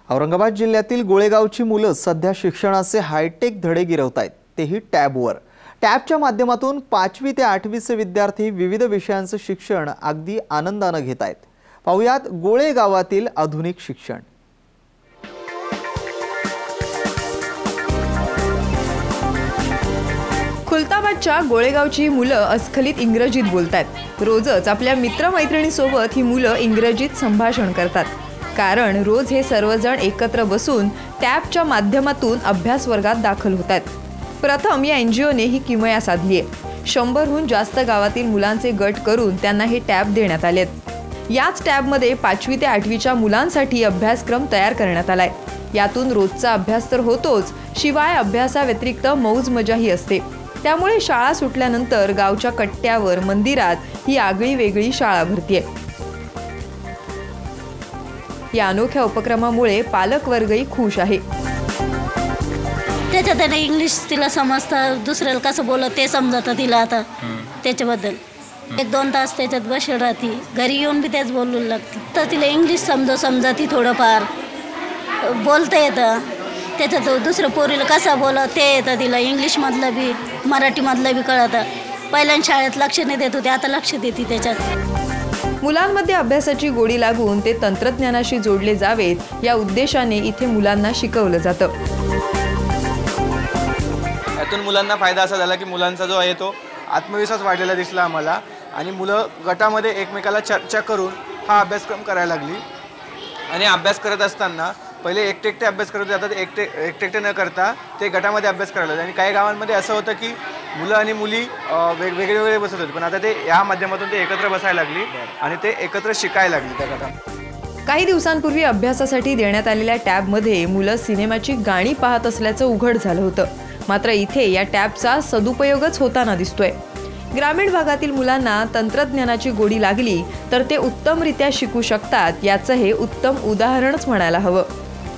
औरंगाबाद जिल्ह्यातील गोळेगावची मुलं सध्या शिक्षणाचे हायटेक धडे गिरवतायत, तेही टॅबवर। टॅबच्या माध्यमातून 5वी ते 8वीचे विद्यार्थी विविध विषयांचे शिक्षण अगदी आनंदाने घेत आहेत। पाहुयात गोळेगावातील आधुनिक शिक्षण। खुलताबादच्या गोळेगावची मुलं अस्खलित इंग्रजीत बोलतात। रोजच आपल्या मित्रमैत्रिणींसोबत ही मुलं इंग्रजीत संभाषण करतात, कारण रोज हे सर्वजण एकत्र बसून टॅबच्या माध्यमातून अभ्यास वर्गात दाखल होतात। प्रथम या एनजीओने ही किमया साधली आहे। 100हून जास्त गावातील मुलांचे गट करून त्यांना हे टॅब देण्यात आलेत। याच टॅबमध्ये 5वी ते 8वीच्या मुलांसाठी अभ्यासक्रम तयार करण्यात आलाय। यातून रोजचा अभ्यास तर होतोच, शिवाय अभ्यासाव्यतिरिक्त मौज मजाही असते। त्यामुळे शाळा सुटल्यानंतर गावच्या कट्ट्यावर, मंदिरात ही आगळी वेगळी शाळा भरतीये। या अनोख्या उपक्रमामुळे पालक वर्गही खुश आहे। त्याच्यात इंग्लिश तिला समजतं, दुसऱ्याला कसं बोलत ते समजतं तिला। आता त्याच्याबद्दल 1-2 तास त्याच्यात बसेल राहती, घरी येऊन बी तेच बोलू लागते। तर तिला इंग्लिश समजती, थोडंफार बोलता येतं। त्याच्यात दुसरं पोरीला कसं बोलत ते येतं तिला, इंग्लिशमधलं बी मराठीमधलं बी कळतं। पहिल्यांदा शाळेत लक्ष नाही देत होते, आता लक्ष देते त्याच्यात। मुलांमध्ये अभ्यासाची गोडी लागून ते तंत्रज्ञानाशी जोडले जावेत, या उद्देशाने इथे मुलांना शिकवलं जातं। यातून मुलांना फायदा असा झाला की मुलांचा जो आहे तो आत्मविश्वास वाढलेला दिसला आम्हाला, आणि मुलं गटामध्ये एकमेकाला चर्चा करून हा अभ्यासक्रम करायला लागली। आणि अभ्यास करत असताना पहिले एकटे अभ्यास करत जातात, एकटे न करता ते गटामध्ये अभ्यास करायला लागले। आणि काही गावांमध्ये असं होतं की मुलं आणि मुली वेगळे बसत होते, पण आता ते या माध्यमातून ते एकत्र बसायला लागली आणि ते एकत्र शिकायला लागली त्या गटात। काही दिवसांपूर्वी अभ्यासासाठी देण्यात आलेल्या टॅबमध्ये मुलं सिनेमाची गाणी पाहत असल्याचं उघड झालं होतं। मात्र इथे या टॅबचा सदुपयोगच होताना दिसतोय। ग्रामीण भागातील मुलांना तंत्रज्ञानाची गोडी लागली तर ते उत्तमरित्या शिकू शकतात, याचं हे उत्तम उदाहरणच म्हणायला हवं।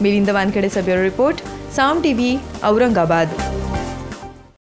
मिलिंद वानखेडे, ब्युरो रिपोर्ट, साम टीव्ही, औरंगाबाद।